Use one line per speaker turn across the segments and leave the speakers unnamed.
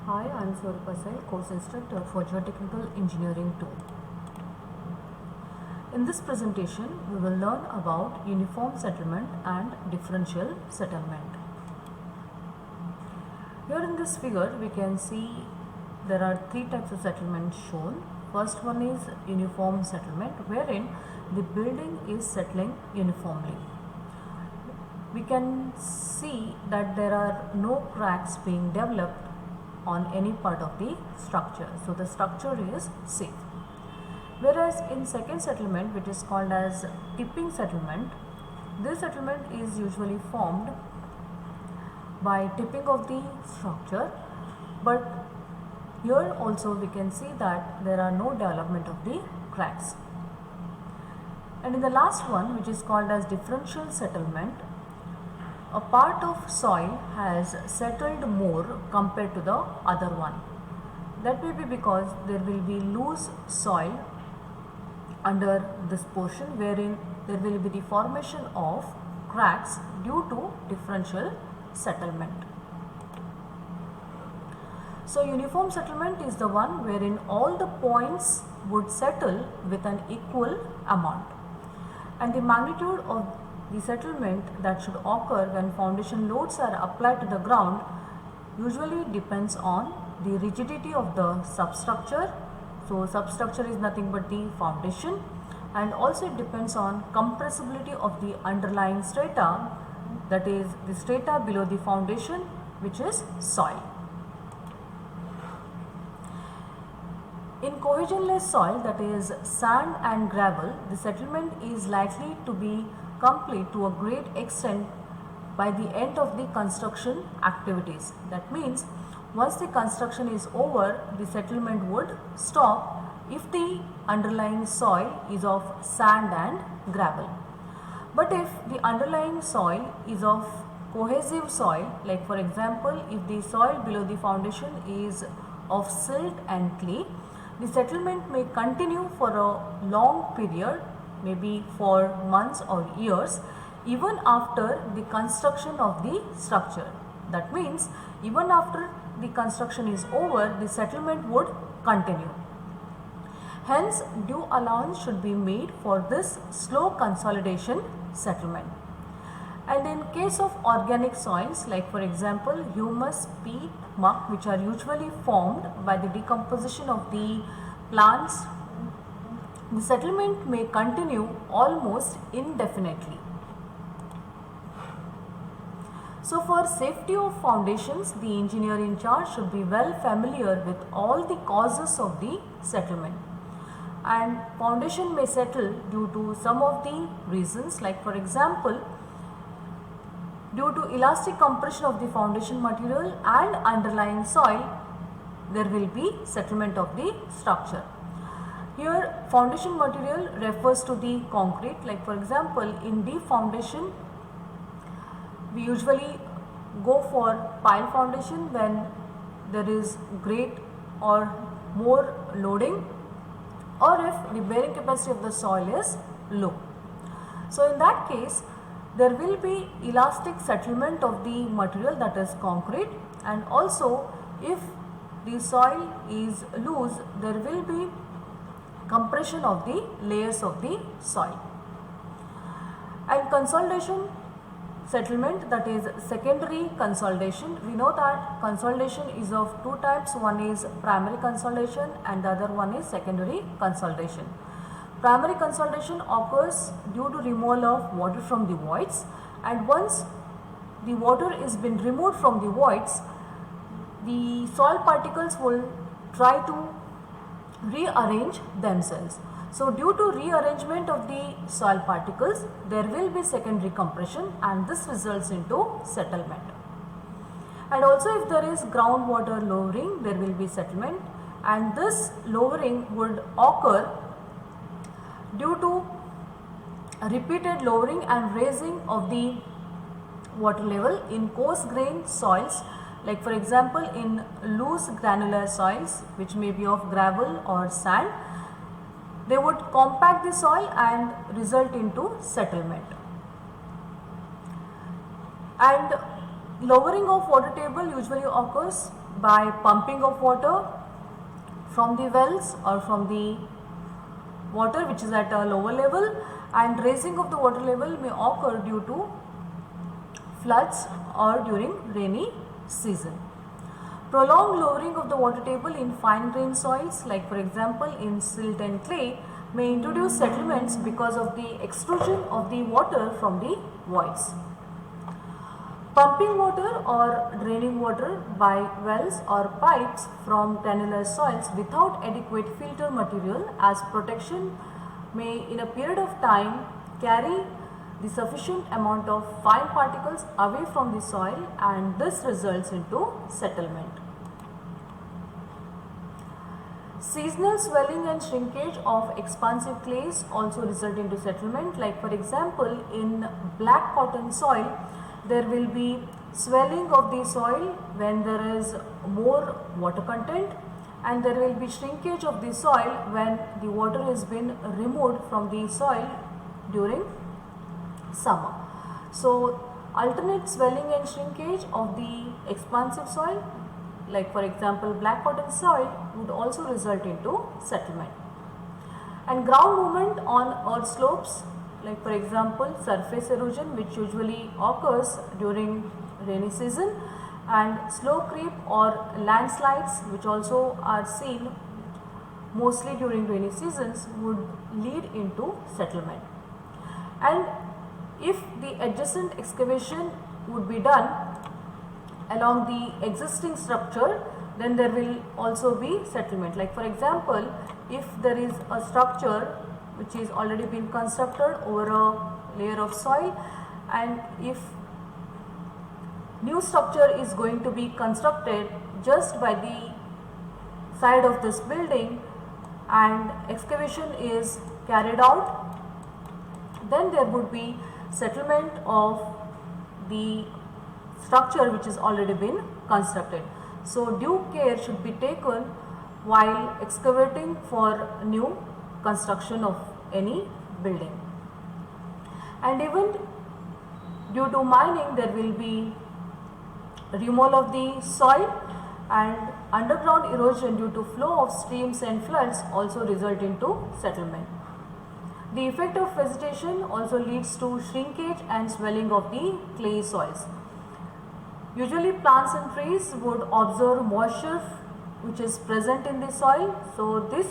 Hi, I'm Swaruppa Sai, course instructor for Geotechnical Engineering 2. In this presentation, we will learn about uniform settlement and differential settlement. Here in this figure, we can see there are three types of settlement shown. First one is uniform settlement, wherein the building is settling uniformly. We can see that there are no cracks being developed on any part of the structure. So the structure is safe. Whereas in second settlement, which is called as tipping settlement, this settlement is usually formed by tipping of the structure, but here also we can see that there are no development of the cracks. And in the last one, which is called as differential settlement, a part of soil has settled more compared to the other one. That may be because there will be loose soil under this portion, wherein there will be the formation of cracks due to differential settlement. So uniform settlement is the one wherein all the points would settle with an equal amount, and the magnitude of the settlement that should occur when foundation loads are applied to the ground usually depends on the rigidity of the substructure. So substructure is nothing but the foundation, and also it depends on compressibility of the underlying strata, that is the strata below the foundation, which is soil. In cohesionless soil, that is sand and gravel, the settlement is likely to be complete to a great extent by the end of the construction activities. That means once the construction is over, the settlement would stop if the underlying soil is of sand and gravel. But if the underlying soil is of cohesive soil, like for example, if the soil below the foundation is of silt and clay, the settlement may continue for a long period, maybe for months or years, even after the construction of the structure. That means even after the construction is over, the settlement would continue. Hence, due allowance should be made for this slow consolidation settlement. And in case of organic soils, like for example humus, peat, muck, which are usually formed by the decomposition of the plants, the settlement may continue almost indefinitely. So for safety of foundations, the engineer in charge should be well familiar with all the causes of the settlement. And foundation may settle due to some of the reasons, like for example, due to elastic compression of the foundation material and underlying soil, there will be settlement of the structure. Here foundation material refers to the concrete, like for example in deep foundation we usually go for pile foundation when there is great or more loading, or if the bearing capacity of the soil is low. So in that case there will be elastic settlement of the material, that is concrete, and also if the soil is loose, there will be compression of the layers of the soil. And consolidation settlement, that is secondary consolidation. We know that consolidation is of two types. One is primary consolidation and the other one is secondary consolidation. Primary consolidation occurs due to removal of water from the voids, and once the water is been removed from the voids, the soil particles will try to rearrange themselves. So due to rearrangement of the soil particles, there will be secondary compression, and this results into settlement. And also if there is groundwater lowering, there will be settlement, and this lowering would occur due to repeated lowering and raising of the water level in coarse grained soils, like for example in loose granular soils which may be of gravel or sand. They would compact the soil and result into settlement. And lowering of water table usually occurs by pumping of water from the wells or from the water which is at a lower level, and raising of the water level may occur due to floods or during rainy season. Prolonged lowering of the water table in fine grained soils, like for example in silt and clay, may introduce settlements because of the extrusion of the water from the voids. Pumping water or draining water by wells or pipes from granular soils without adequate filter material as protection may in a period of time carry the sufficient amount of fine particles away from the soil, and this results into settlement. Seasonal swelling and shrinkage of expansive clays also result into settlement, like for example in black cotton soil there will be swelling of the soil when there is more water content, and there will be shrinkage of the soil when the water has been removed from the soil during summer. So alternate swelling and shrinkage of the expansive soil, like for example black cotton soil, would also result into settlement. And ground movement on earth slopes, like for example surface erosion, which usually occurs during rainy season, and slow creep or landslides, which also are seen mostly during rainy seasons, would lead into settlement. And if the adjacent excavation would be done along the existing structure, then there will also be settlement. Like for example, if there is a structure which is already been constructed over a layer of soil, and if new structure is going to be constructed just by the side of this building and excavation is carried out, then there would be settlement of the structure which has already been constructed. So due care should be taken while excavating for new construction of any building. And even due to mining there will be removal of the soil, and underground erosion due to flow of streams and floods also result into settlement. The effect of vegetation also leads to shrinkage and swelling of the clay soils. Usually plants and trees would absorb moisture which is present in the soil, so this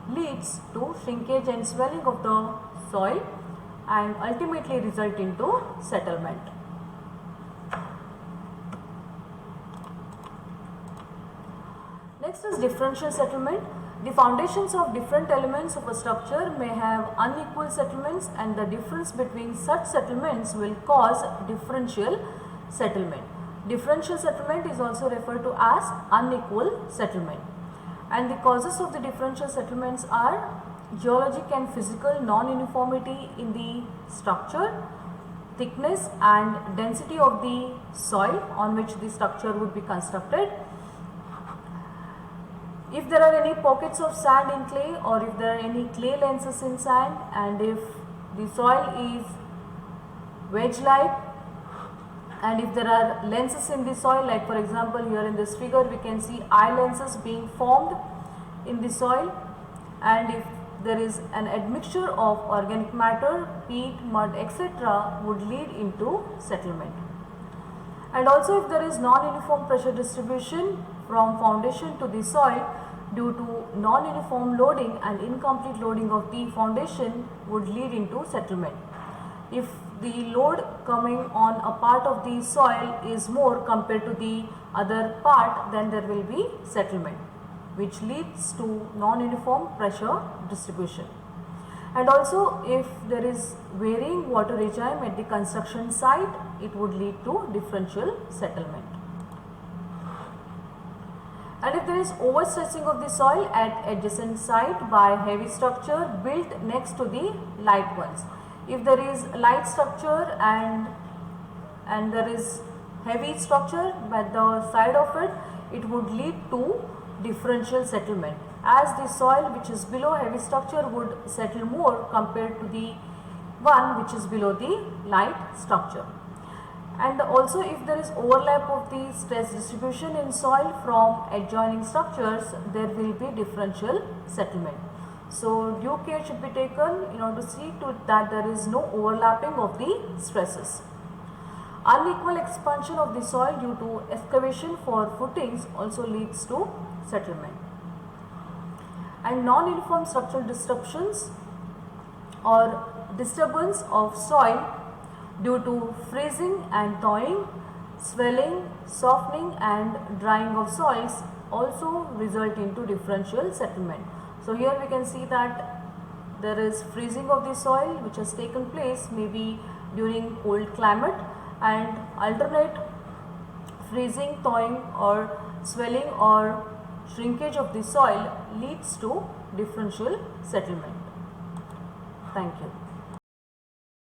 leads to shrinkage and swelling of the soil and ultimately result into settlement. Next is differential settlement. The foundations of different elements of a structure may have unequal settlements, and the difference between such settlements will cause differential settlement. Differential settlement is also referred to as unequal settlement. And the causes of the differential settlements are geologic and physical non-uniformity in the structure, thickness and density of the soil on which the structure would be constructed. If there are any pockets of sand in clay, or if there are any clay lenses in sand, and if the soil is wedge-like, and if there are lenses in the soil, like for example here in this figure we can see eye lenses being formed in the soil, and if there is an admixture of organic matter, peat, mud, etc., would lead into settlement. And also if there is non-uniform pressure distribution from foundation to the soil due to non-uniform loading and incomplete loading of the foundation would lead into settlement. If the load coming on a part of the soil is more compared to the other part, then there will be settlement, which leads to non-uniform pressure distribution. And also if there is varying water regime at the construction site, it would lead to differential settlement. And if there is overstressing of the soil at adjacent site by heavy structure built next to the light ones. If there is light structure and there is heavy structure by the side of it, it would lead to differential settlement, as the soil which is below heavy structure would settle more compared to the one which is below the light structure. And also, if there is overlap of the stress distribution in soil from adjoining structures, there will be differential settlement. So due care should be taken in order to see to it that there is no overlapping of the stresses. Unequal expansion of the soil due to excavation for footings also leads to settlement. And non-uniform structural disruptions or disturbance of soil due to freezing and thawing, swelling, softening and drying of soils also result into differential settlement. So here we can see that there is freezing of the soil which has taken place maybe during cold climate, and alternate freezing, thawing or swelling or shrinkage of the soil leads to differential settlement. Thank you.